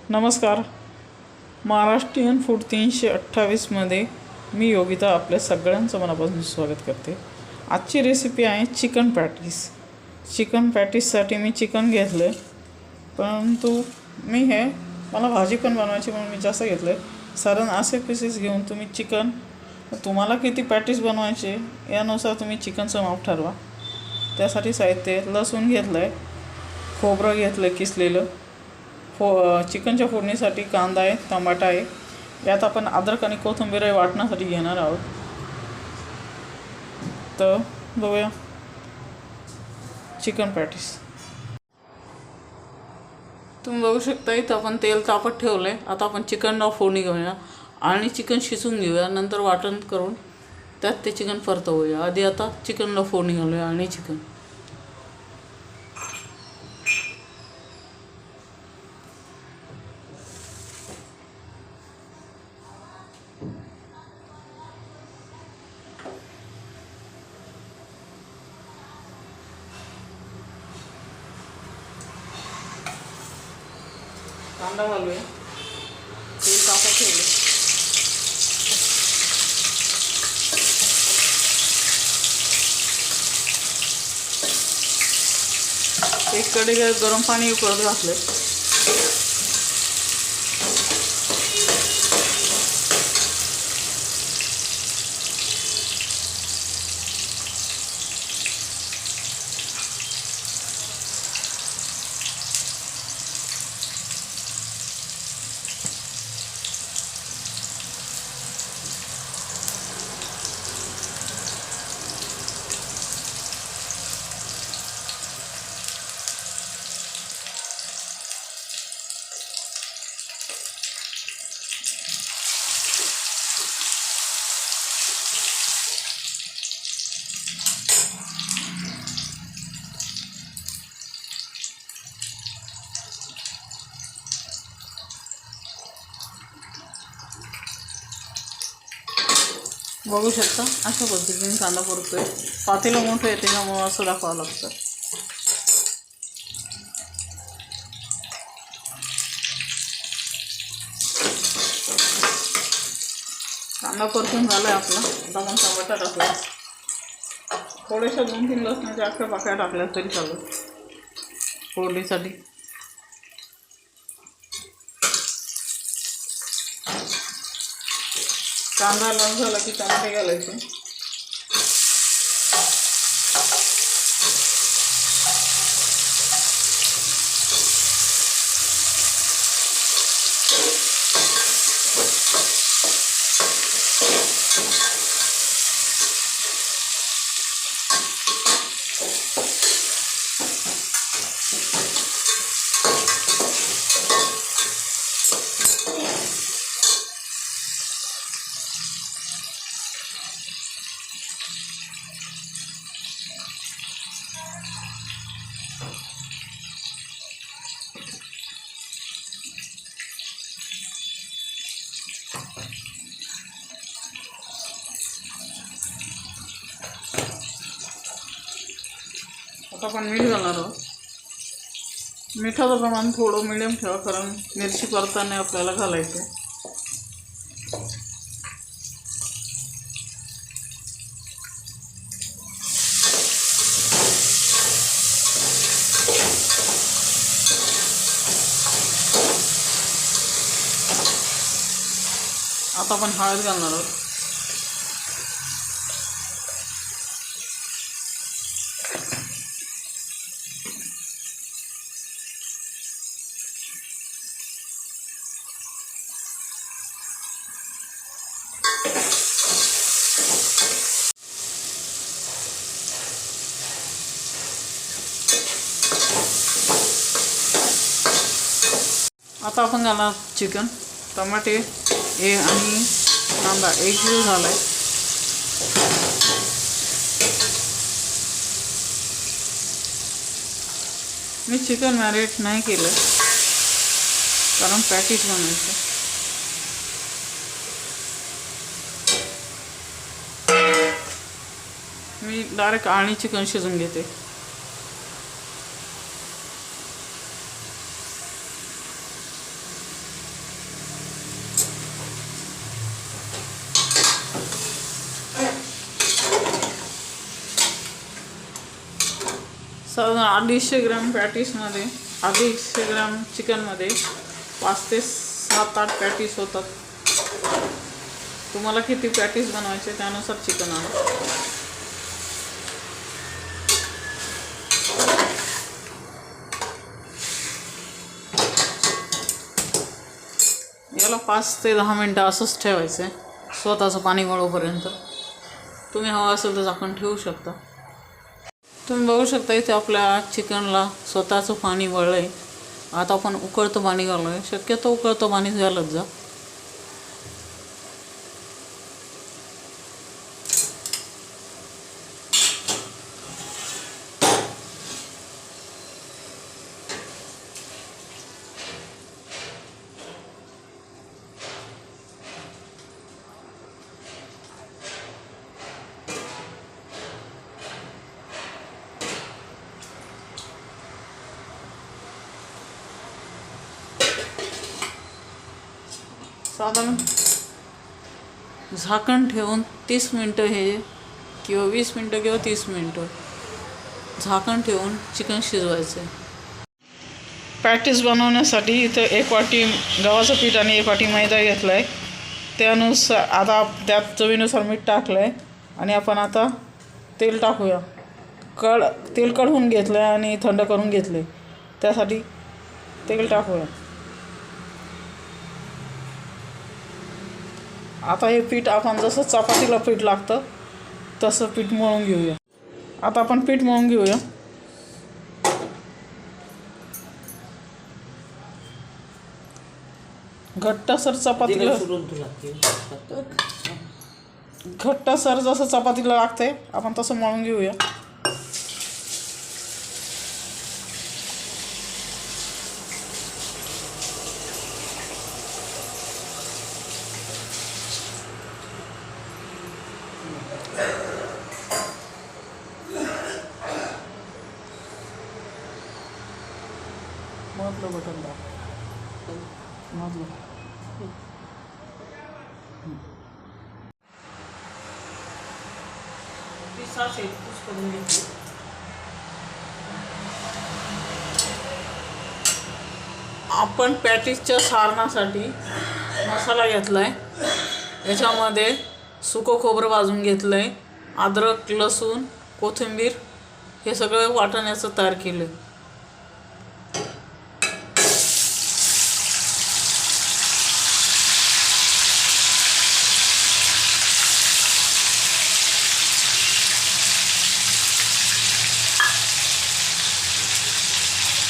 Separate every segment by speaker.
Speaker 1: नमस्कार. महाराष्ट्रीयन फूड 328मध्ये मी योगिता आपल्या सगळ्यांचं मनापासून स्वागत करते. आजची रेसिपी आहे चिकन पॅटीस. चिकन पॅटीससाठी मी चिकन घेतलं आहे, परंतु मला भाजी पण बनवायची म्हणून मी जास्त घेतलं आहे. साधारण असे पीसेस घेऊन तुम्ही चिकन तुम्हाला किती पॅटीस बनवायचे यानुसार तुम्ही चिकनचं माप ठरवा. त्यासाठी साहित्य लसूण घेतलं आहे, खोबरं घेतलं आहे किसलेलं, चिकनच्या फोडणीसाठी कांदा आहे, टमाटा आहे. यात आपण अद्रक आणि कोथिंबीर वाटण्यासाठी घेणार आहोत. तर बघूया चिकन पॅटीस. तुम्ही बघू शकता इथं आपण तेल तापत ठेवलं आहे. आता आपण चिकनला फोडणी घेऊया आणि चिकन शिजवून घेऊया. नंतर वाटण करून त्यात ते चिकन परतवूया. आधी आता चिकनला फोडणी घालूया आणि चिकन कांदा घालूया. तेल तापत ठेवलं. एक कढई गरम पाणी उकळत घातलं. बघू शकता अशा पद्धतीने कांदा परतोय. पातेलं मोठं येते त्यामुळं असं दाखवावं लागतं. कांदा परतून झाला आहे आपला. आता आपण टमाटा टाकला. थोड्याशा 2-3 लसणाच्या अख्ख्या पाकळ्या टाकल्या तरी चालेल फोडणीसाठी. कांदा लाल झाला की टमाटे घालायचे. आता आपण मीठ घालणार आहोत. मिठाचं प्रमाण थोडं मिडियम ठेवा, कारण मिरची परताने आपल्याला घालायचं. आता आपण हळद घालणार आहोत. आता आपण घालणार चिकन. टमाटे आणि कांदा एकजीव झाला आहे. मी चिकन मॅरिनेट नाही केलं कारण पॅटीस बनवायचं. मी डायरेक्ट आणि चिकन शिजवून घेते. साधारण 250 ग्रॅम पॅटीसमध्ये 250 ग्रॅम चिकनमध्ये 5 ते 7-8 पॅटीस होतात. तुम्हाला किती पॅटीस बनवायचे त्यानुसार चिकन आणा. याला 5 ते 10 मिनटं असंच ठेवायचं आहे, स्वतःचं पाणी वळोपर्यंत. तुम्ही हवं असेल तर झाकण ठेवू शकता. तुम्ही बघू शकता इथे आपल्या चिकनला स्वतःचं पाणी वळलं आहे. आता आपण उकळतं पाणी घालू आहे. शक्यतो उकळतं पाणी घालत जा. साधारण झाकण ठेवून 30 मिनटं हे किंवा 20 मिनटं किंवा 30 मिनटं झाकण ठेवून चिकन शिजवायचं आहे. पॅटीस बनवण्यासाठी इथं 1 वाटी गव्हाचं पीठ आणि 1 वाटी मैदा घेतला आहे. त्यानुसार आता त्यात चवीनुसार मीठ टाकलं आहे आणि आपण आता तेल टाकूया. तेल कढवून घेतलं आहे आणि थंड करून घेतले. त्यासाठी तेल टाकूया. आता हे पीठ आपण जसं चपातीला पीठ लागतं तसं पीठ मळून घेऊया. आता आपण पीठ मळून घेऊया. घट्टसर जसं चपातीला लागतंय आपण तसं मळून घेऊया. मधलं बटन दाब. मधलं आपण पॅटीसच्या सारणासाठी मसाला घेतला आहे. याच्यामध्ये सुकं खोबरं भाजून घेतलं आहे, अद्रक, लसूण, कोथिंबीर हे सगळं वाटण्याचं तयार केलं आहे.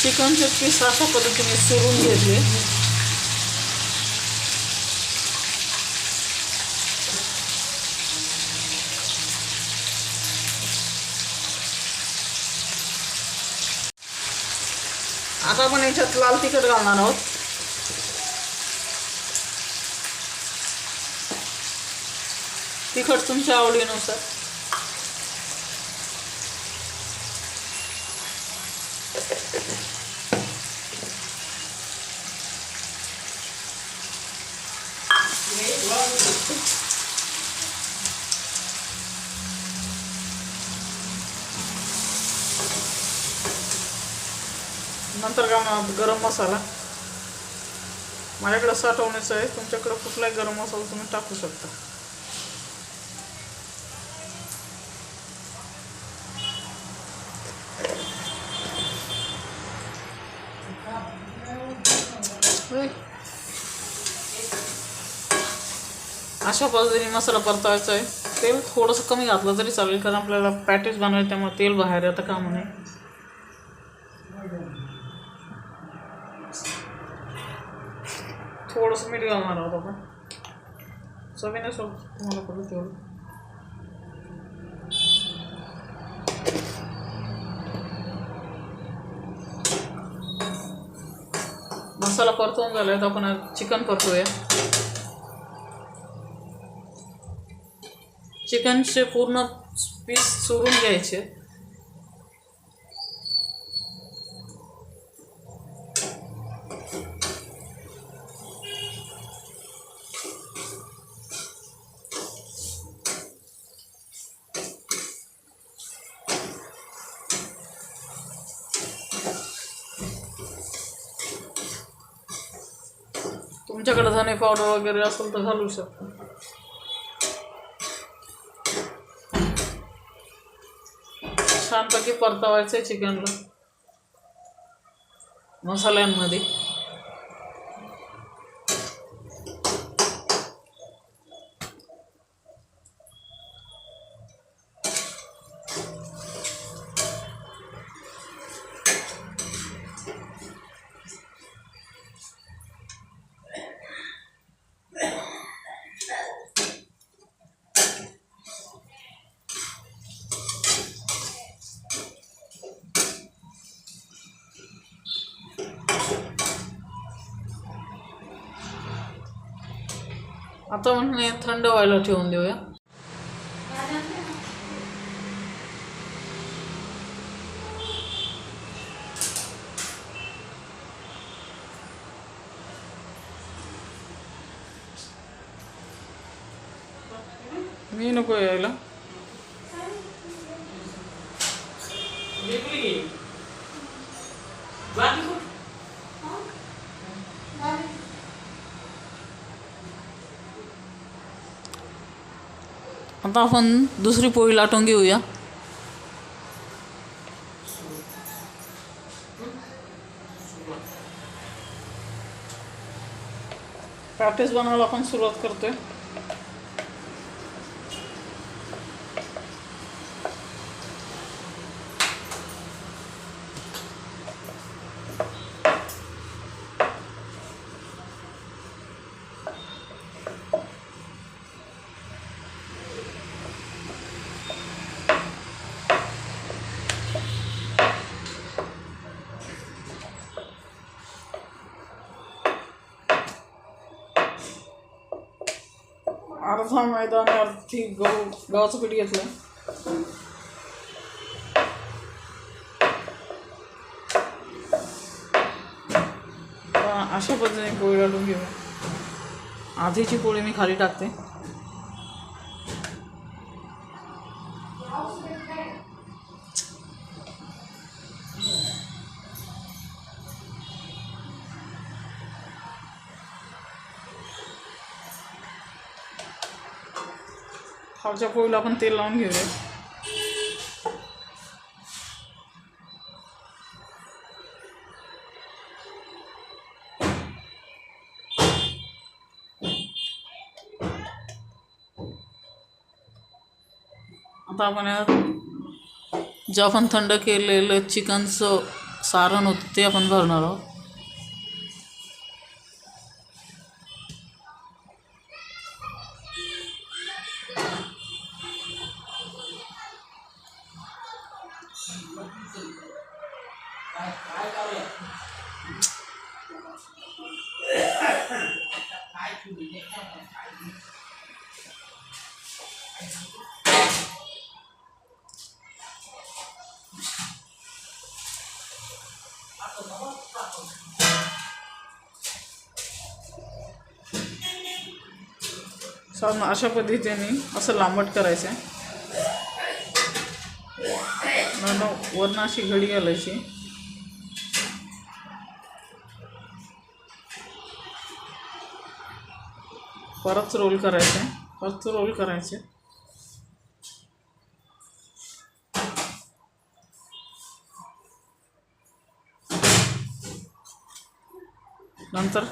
Speaker 1: चिकनचे पीस अशा पद्धतीने सुरून घेतले. आता आपण याच्यात लाल तिखट घालणार आहोत. तिखट तुमच्या आवडीनुसार. नंतर गरम मसाला माझ्याकडे साठवण्याचा आहे. तुमच्याकडे कुठलाही गरम मसाला तुम्ही टाकू शकता. अशा पद्धतीने मसाला परतावायचा आहे. तेल थोडंसं कमी घातलं तरी चालेल, कारण आपल्याला पॅटीस बनवायचं त्यामुळे तेल बाहेर येतं कामा नये. थोडंसं मीठ घालणार आहोत आपण, चवीनुसार तुम्हाला पडलं तेवढं. मसाला परतवून झालाय तर आपण चिकन परतूया. चिकनचे पूर्ण पीस चुरून घ्यायचे. तुमच्याकडे धने पावडर वगैरे असेल तर घालू शकता. छानपैकी परतावायचं आहे चिकनला मसाल्यांमध्ये. आता म्हणजे थंड व्हायला ठेवून देऊया. मी नको यायला. आता आपण दुसरी पोळी लाटून घेऊया. पॅटीस बनवायला आपण सुरुवात करतोय. अर्धा मैदा आणि अर्धी गव्हाचं पीठ घेतलं. अशा पद्धतीने पोळी लाटून घेऊ. आधीची पोळी मी खाली टाकते. खालच्या पोळीला आपण तेल लावून घेऊया. आता आपण जे आपण थंड केलेलं चिकनचं सारण होतं ते आपण भरणार आहोत. साधारण अशा पद्धतीने असं लांबट करायचं आहे. वरनं अशी घडी घालायची. परत रोल करायचे. परत रोल करायचे. नंतर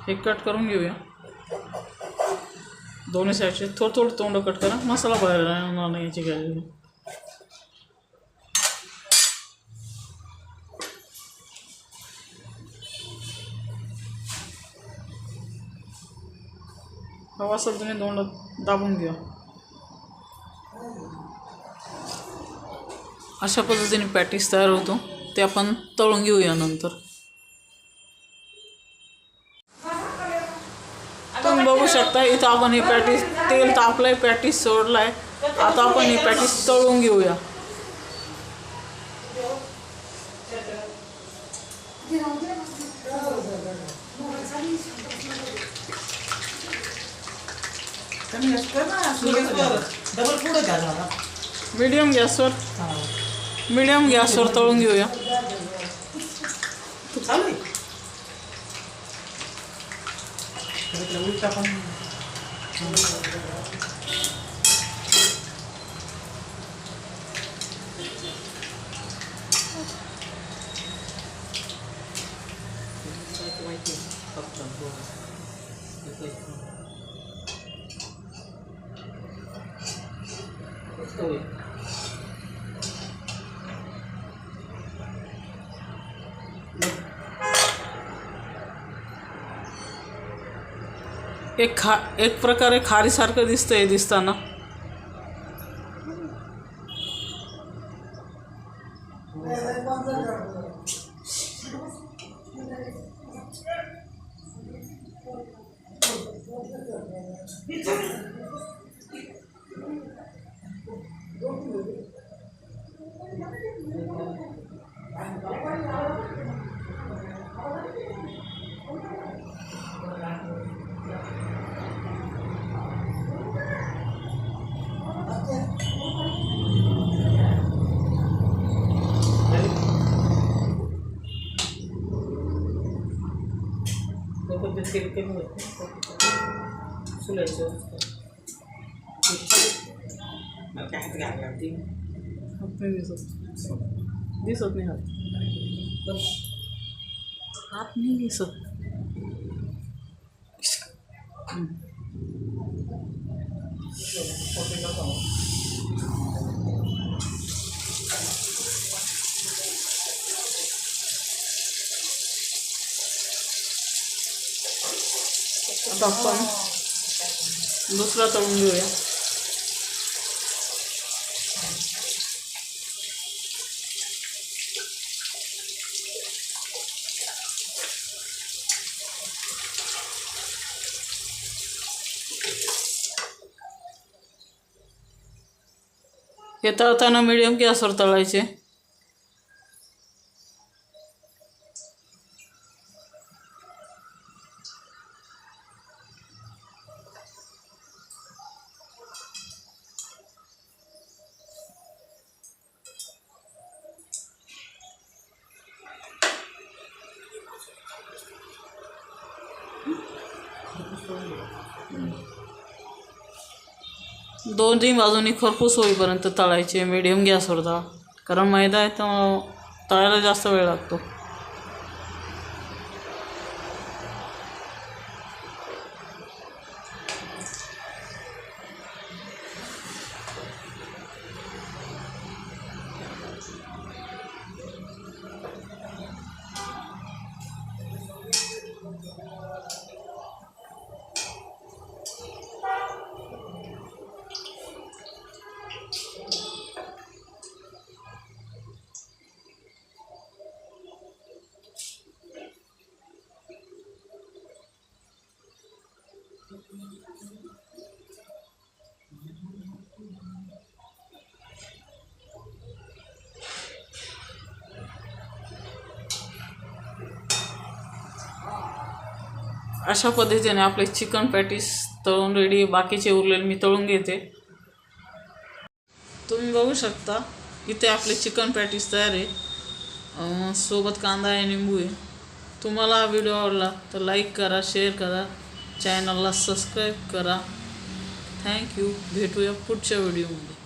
Speaker 1: हे कट करून घेऊया. दोन्ही साईडचे थोडं थोडं तोंड कट करा. मसाला बाहेर येणार नाही याची काळजी. हवा असेल तुम्ही दोंड दाबून घ्या. अशा पद्धतीने पॅटीस तयार होतो. ते आपण तळून घेऊया नंतर. तुम्ही बघू शकता इथं आपण हे पॅटीस तेल तापलंय, पॅटीस सोडलाय. आता आपण हे पॅटीस तळून घेऊया. मीडियम गॅसवर मीडियम गॅसवर तळून घेऊया. एक प्रकारे खारीसारखं दिसतंय दिसताना.
Speaker 2: तेल कमी होतं सुलायचं मला काय हात घ्यायला लागते.
Speaker 1: हात नाही दिसत नाही हात नाही दिसत. आता आपण दुसरा तळून घेऊया. हे तळताना मीडियम गॅसवर तळायचे. दोन्ही बाजूनी खरपूस होईपर्यंत तळायचे. मीडियम गॅसवर तळा, कारण मैदा आहे तर तळायला जास्त वेळ लागतो. अशा पद्धतीने आपले चिकन पॅटीस तळून रेडी. बाकीचे उरलेले मी तळून घेते. तुम्ही बघू शकता इथे आपले चिकन पॅटीस तयार आहे. सोबत कांदा आहे, निंबू आहे. तुम्हाला हा व्हिडिओ आवडला तर लाईक करा, शेअर करा, चॅनलला सबस्क्राईब करा. थँक्यू. भेटूया पुढच्या व्हिडिओमध्ये.